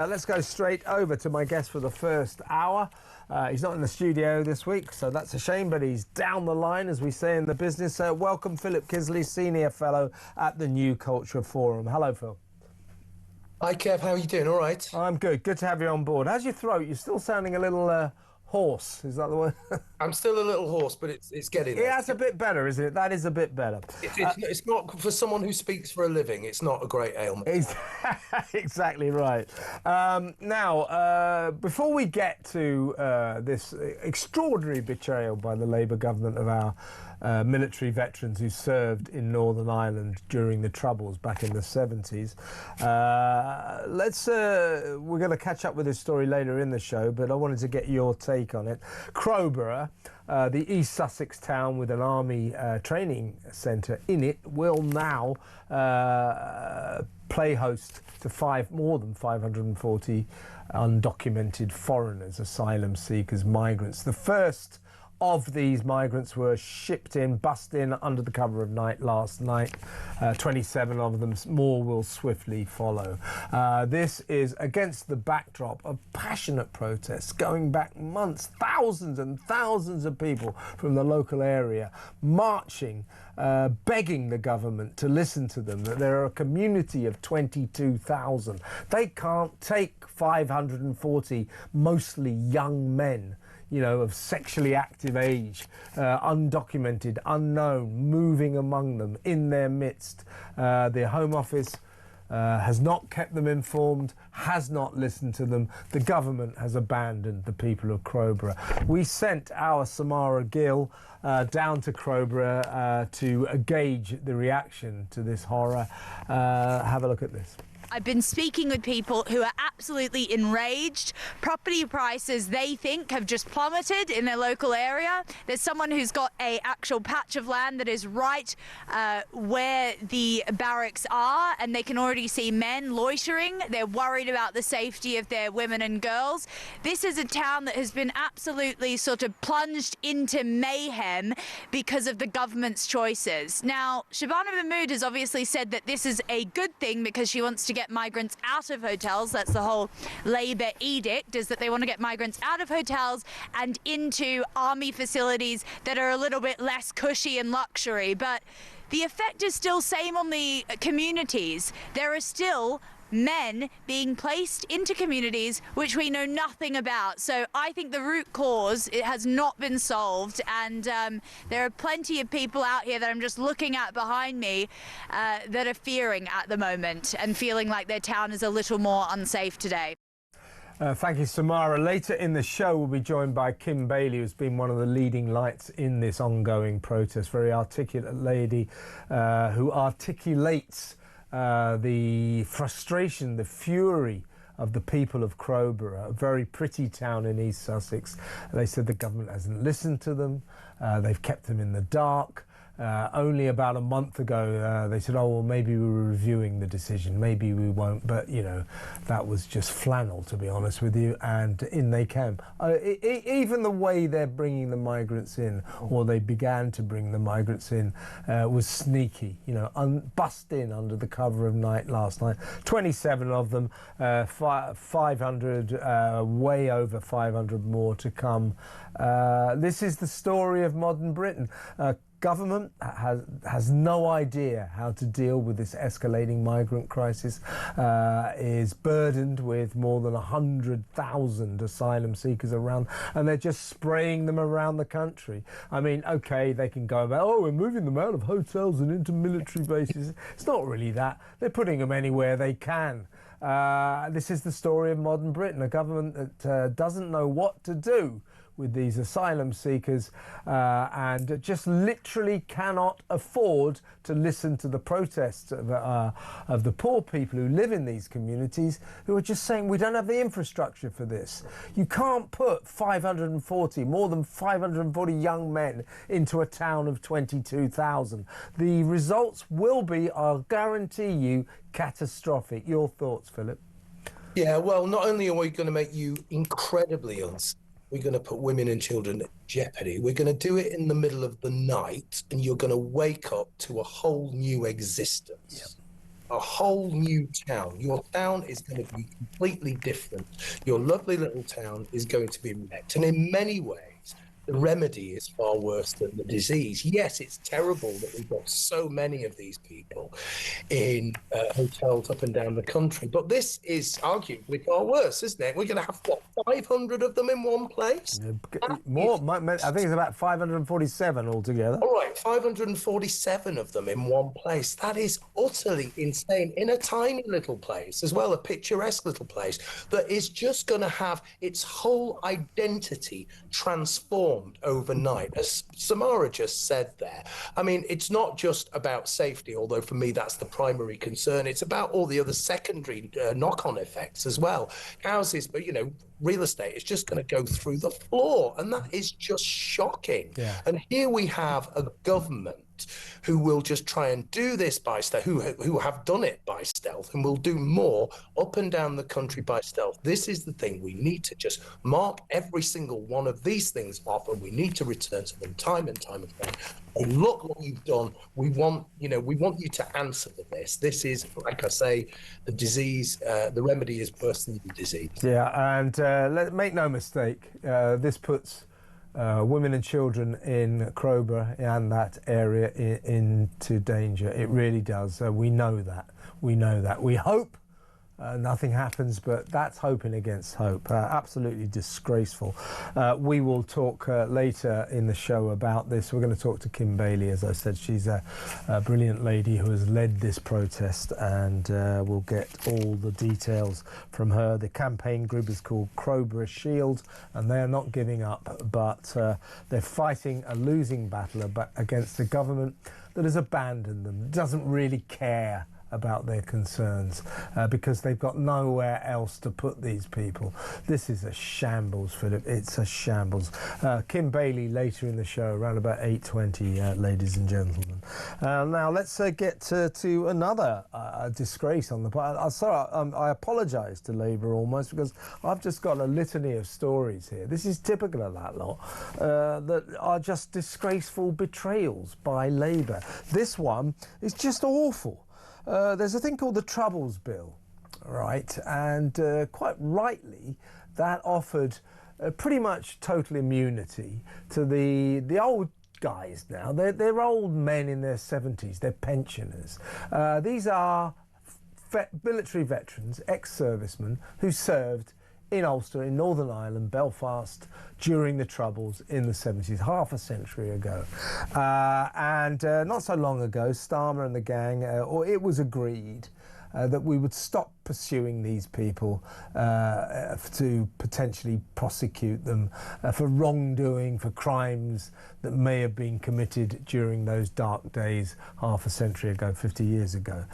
Let's go straight over to my guest for the first hour. He's not in the studio this week, so that's a shame, but he's down the line, as we say in the business. Welcome, Philip Kiszely, Senior Fellow at the New Culture Forum. Hello, Phil. Hi, Kev. How are you doing? All right? I'm good. Good to have you on board. How's your throat? You're still sounding a little hoarse. Is that the word? I'm still a little hoarse, but it's getting there. Yeah, that's a bit better, isn't it? That is a bit better. It's not, for someone who speaks for a living, it's not a great ailment. Exactly right. Now, before we get to this extraordinary betrayal by the Labour government of our military veterans who served in Northern Ireland during the Troubles back in the 70s. We're going to catch up with this story later in the show, but I wanted to get your take on it. Crowborough, the East Sussex town with an army training centre in it, will now play host to more than 540 undocumented foreigners, asylum seekers, migrants. The first of these migrants were bussed in under the cover of night last night. 27 of them, more will swiftly follow. This is against the backdrop of passionate protests going back months, thousands and thousands of people from the local area marching, begging the government to listen to them, that there are a community of 22,000. They can't take 540 mostly young men, you know, of sexually active age, undocumented, unknown, moving among them, in their midst. The Home Office has not kept them informed, has not listened to them. The government has abandoned the people of Crowborough. We sent our Samara Gill down to Crowborough to gauge the reaction to this horror. Have a look at this. I've been speaking with people who are absolutely enraged. Property prices, they think, have just plummeted in their local area. There's someone who's got an actual patch of land that is right where the barracks are, and they can already see men loitering. They're worried about the safety of their women and girls. This is a town that has been absolutely sort of plunged into mayhem because of the government's choices. Now, Shabana Mahmood has obviously said that this is a good thing because she wants to get migrants out of hotels. That's the whole Labour edict, is that they want to get migrants out of hotels and into army facilities that are a little bit less cushy and luxury. But the effect is still same on the communities. There are still men being placed into communities which we know nothing about. So I think the root cause, it has not been solved, and there are plenty of people out here that I'm just looking at behind me that are fearing at the moment and feeling like their town is a little more unsafe today. Thank you, Samara. Later in the show, we'll be joined by Kim Bailey, who's been one of the leading lights in this ongoing protest. Very articulate lady who articulates the frustration, the fury of the people of Crowborough, a very pretty town in East Sussex. They said the government hasn't listened to them. They've kept them in the dark. Only about a month ago, they said, oh, well, maybe we were reviewing the decision, maybe we won't. But, you know, that was just flannel, to be honest with you, and in they came. Even the way they're bringing the migrants in, or they began to bring the migrants in, was sneaky, you know, bussed in under the cover of night last night. 27 of them, 500, way over 500 more to come. This is the story of modern Britain. Government has no idea how to deal with this escalating migrant crisis, is burdened with more than 100,000 asylum seekers around, and they're just spraying them around the country. I mean, okay, they can go about, oh, we're moving them out of hotels and into military bases. It's not really that. They're putting them anywhere they can. This is the story of modern Britain, a government that doesn't know what to do with these asylum seekers and just literally cannot afford to listen to the protests of the poor people who live in these communities, who are just saying we don't have the infrastructure for this. You can't put more than 540 young men into a town of 22,000. The results will be, I'll guarantee you, catastrophic. Your thoughts, Philip? Yeah, well, not only are we going to make you incredibly unsafe, we're going to put women and children at jeopardy. We're going to do it in the middle of the night, and you're going to wake up to a whole new existence. a whole new town. Your town is going to be completely different. Your lovely little town is going to be wrecked. And in many ways, the remedy is far worse than the disease. Yes, it's terrible that we've got so many of these people in hotels up and down the country, but this is arguably far worse, isn't it? We're going to have, what, 500 of them in one place? More, I think it's about 547 altogether. All right, 547 of them in one place. That is utterly insane, in a tiny little place as well, a picturesque little place that is just going to have its whole identity transformed overnight. As Samara just said there, I mean, it's not just about safety, although for me that's the primary concern. It's about all the other secondary knock-on effects as well. Houses, but you know, real estate is just going to go through the floor, and that is just shocking. Yeah. And here we have a government who will just try and do this by stealth, who have done it by stealth, and will do more up and down the country by stealth. This is the thing. We need to just mark every single one of these things off, and we need to return to them time and time again. And look what you've done. We want you to answer for this. This is, like I say, the disease. The remedy is worse than the disease. Yeah, and make no mistake, this puts women and children in Crowborough and that area into danger. It really does. We know that. We know that. We hope nothing happens, but that's hoping against hope. Absolutely disgraceful. We will talk later in the show about this. We're going to talk to Kim Bailey. As I said, she's a brilliant lady who has led this protest, and we'll get all the details from her. The campaign group is called Crowborough Shield, and they're not giving up, but they're fighting a losing battle against a government that has abandoned them, doesn't really care about their concerns because they've got nowhere else to put these people. This is a shambles, Philip. It's a shambles. Kim Bailey later in the show, around about 8:20, ladies and gentlemen. Now let's get to another disgrace on the part. I apologise to Labour almost, because I've just got a litany of stories here. This is typical of that lot that are just disgraceful betrayals by Labour. This one is just awful. There's a thing called the Troubles Bill, right? And quite rightly, that offered pretty much total immunity to the old guys now. They're old men in their 70s. They're pensioners. These are military veterans, ex-servicemen who served in Ulster, in Northern Ireland, Belfast, during the Troubles in the 70s, half a century ago. And not so long ago, Starmer and the gang, or it was agreed that we would stop pursuing these people to potentially prosecute them for wrongdoing, for crimes that may have been committed during those dark days half a century ago, 50 years ago.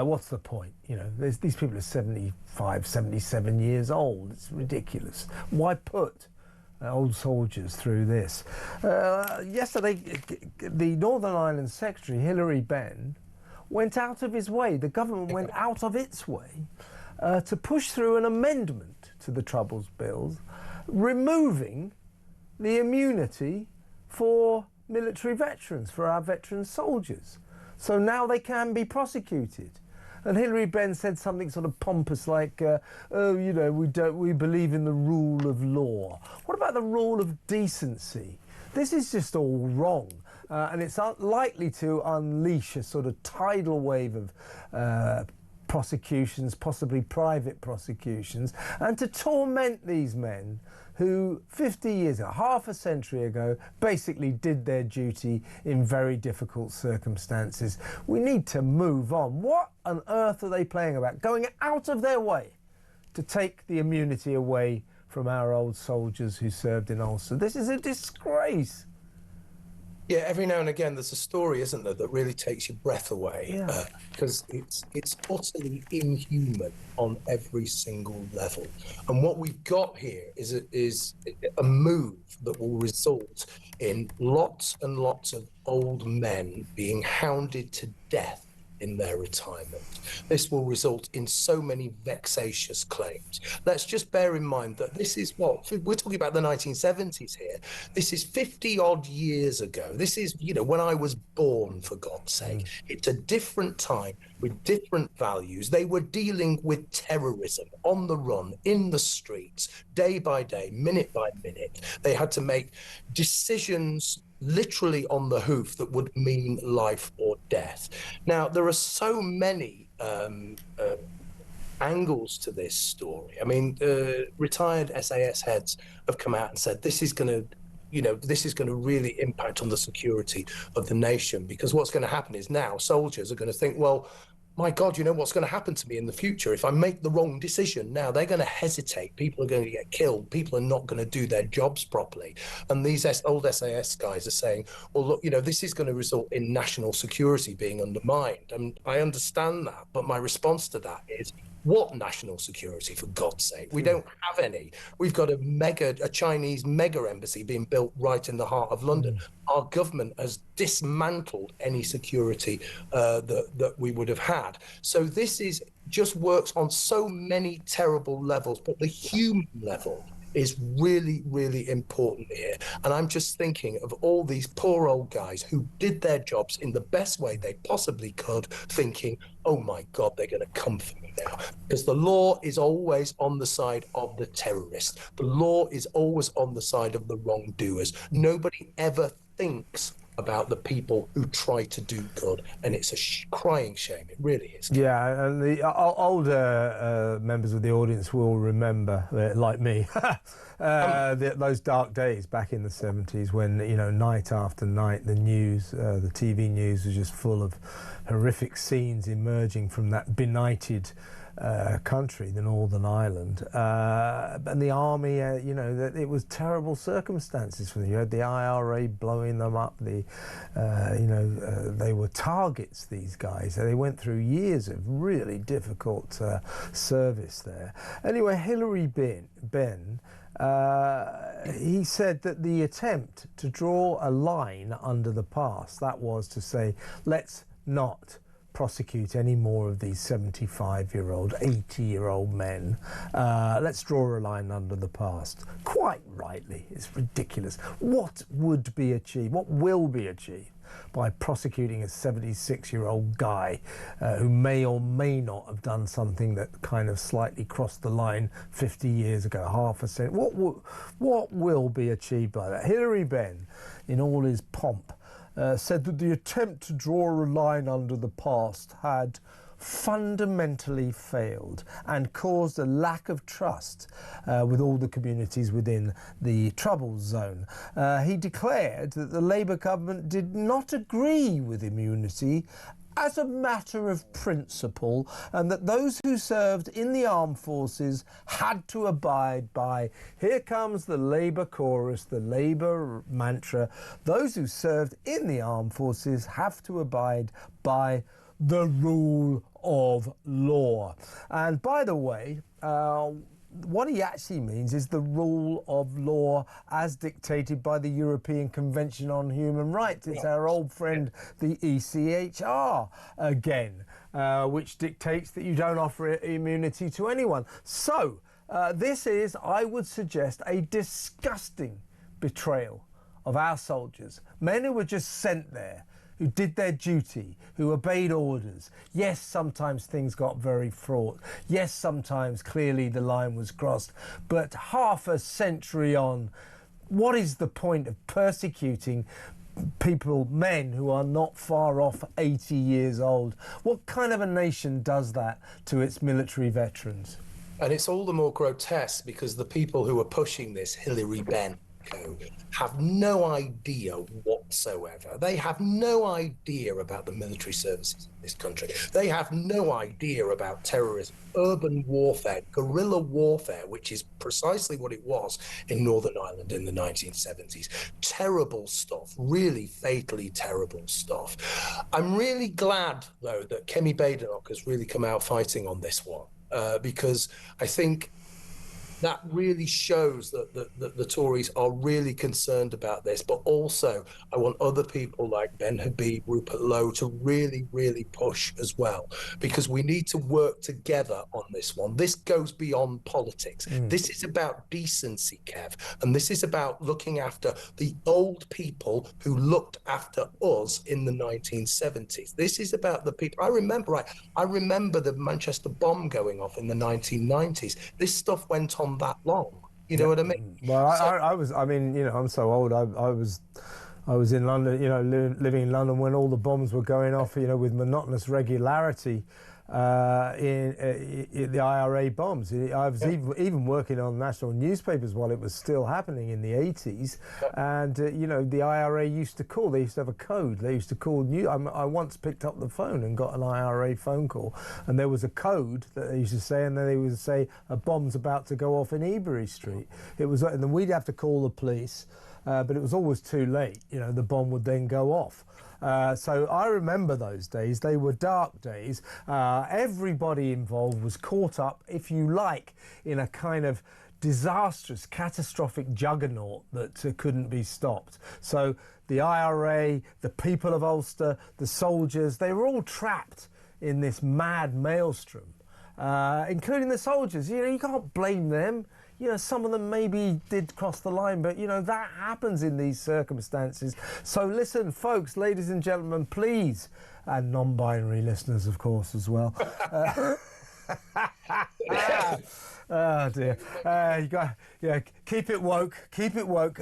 What's the point? You know, these people are 75, 77 years old. It's ridiculous. Why put old soldiers through this? Yesterday, the Northern Ireland Secretary, Hilary Benn, went out of his way, the government went out of its way to push through an amendment to the Troubles Bills, removing the immunity for military veterans, for our veteran soldiers. So now they can be prosecuted. And Hilary Benn said something sort of pompous like, oh, you know, we believe in the rule of law. What about the rule of decency? This is just all wrong. And it's likely to unleash a sort of tidal wave of prosecutions, possibly private prosecutions, and to torment these men who 50 years ago, half a century ago, basically did their duty in very difficult circumstances. We need to move on. What on earth are they playing about? Going out of their way to take the immunity away from our old soldiers who served in Ulster. This is a disgrace. Yeah, every now and again there's a story, isn't there, that really takes your breath away, because it's utterly inhuman on every single level. And what we've got here is a move that will result in lots and lots of old men being hounded to death in their retirement. This will result in so many vexatious claims. Let's just bear in mind that this is what we're talking about, the 1970s here. This is 50 odd years ago. This is, you know, when I was born, for God's sake. It's a different time with different values. They were dealing with terrorism on the run, in the streets, day by day, minute by minute. They had to make decisions literally on the hoof that would mean life or death. Now, there are so many angles to this story. I mean, retired SAS heads have come out and said this is going to, you know, this is going to really impact on the security of the nation, because what's going to happen is now soldiers are going to think, well, my God, you know what's going to happen to me in the future if I make the wrong decision now? They're going to hesitate. People are going to get killed. People are not going to do their jobs properly. And these old SAS guys are saying, well, look, you know, this is going to result in national security being undermined. And I understand that. But my response to that is, what national security, for God's sake? We don't have any. We've got a Chinese mega embassy being built right in the heart of London. Our government has dismantled any security that we would have had. So this is just works on so many terrible levels, but the human level is really, really important here. And I'm just thinking of all these poor old guys who did their jobs in the best way they possibly could, thinking, oh my God, they're going to come for me now. Because the law is always on the side of the terrorist. The law is always on the side of the wrongdoers. Nobody ever thinks about the people who try to do good, and it's a crying shame. It really is. Yeah, and the older members of the audience will remember, like me, those dark days back in the 70s when, you know, night after night the news, the TV news was just full of horrific scenes emerging from that benighted country, the Northern Ireland, and the army, you know, that it was terrible circumstances for them. You had the IRA blowing them up. You know, they were targets, these guys. They went through years of really difficult service there. Anyway, Hilary Benn, he said that the attempt to draw a line under the past, that was to say, let's not prosecute any more of these 75-year-old, 80-year-old men. Let's draw a line under the past. Quite rightly, it's ridiculous. What would be achieved? What will be achieved by prosecuting a 76-year-old guy who may or may not have done something that kind of slightly crossed the line 50 years ago, half a century? What will be achieved by that? Hilary Benn, in all his pomp, said that the attempt to draw a line under the past had fundamentally failed and caused a lack of trust with all the communities within the trouble zone. He declared that the Labour government did not agree with immunity as a matter of principle, and that those who served in the armed forces had to abide by, here comes the Labour chorus, the Labour mantra, those who served in the armed forces have to abide by the rule of law. And by the way, what he actually means is the rule of law as dictated by the European Convention on Human Rights. It's our old friend, the ECHR, again, which dictates that you don't offer immunity to anyone. So this is, I would suggest, a disgusting betrayal of our soldiers, men who were just sent there, who did their duty, who obeyed orders. Yes, sometimes things got very fraught. Yes, sometimes clearly the line was crossed. But half a century on, what is the point of persecuting people, men who are not far off 80 years old? What kind of a nation does that to its military veterans? And it's all the more grotesque because the people who are pushing this, Hilary Benn, have no idea whatsoever. They have no idea about the military services in this country. They have no idea about terrorism, urban warfare, guerrilla warfare, which is precisely what it was in Northern Ireland in the 1970s. Terrible stuff, really fatally terrible stuff. I'm really glad, though, that Kemi Badenoch has really come out fighting on this one, because I think that really shows that the Tories are really concerned about this. But also, I want other people like Ben Habib, Rupert Lowe to really, really push as well, because we need to work together on this one. This goes beyond politics. This is about decency, Kev, and this is about looking after the old people who looked after us in the 1970s. This is about the people. I remember the Manchester bomb going off in the 1990s. This stuff went on that long. You know what I mean? Well, I mean, you know, I'm so old. I was in London, you know, living in London when all the bombs were going off, you know, with monotonous regularity. In the IRA bombs. I was even working on national newspapers while it was still happening in the 80s, and you know, the IRA used to call. They used to have a code. They used to call. I once picked up the phone and got an IRA phone call, and there was a code that they used to say, and then they would say a bomb's about to go off in Ebury Street. It was, and then we'd have to call the police, but it was always too late. You know, the bomb would then go off. So I remember those days. They were dark days. Everybody involved was caught up, if you like, in a kind of disastrous, catastrophic juggernaut that couldn't be stopped. So the IRA, the people of Ulster, the soldiers, they were all trapped in this mad maelstrom, including the soldiers. You know, you can't blame them. You know, some of them maybe did cross the line, but, you know, that happens in these circumstances. So listen, folks, ladies and gentlemen, please, and non-binary listeners, of course, as well. Oh, dear. You got, yeah, keep it woke, keep it woke.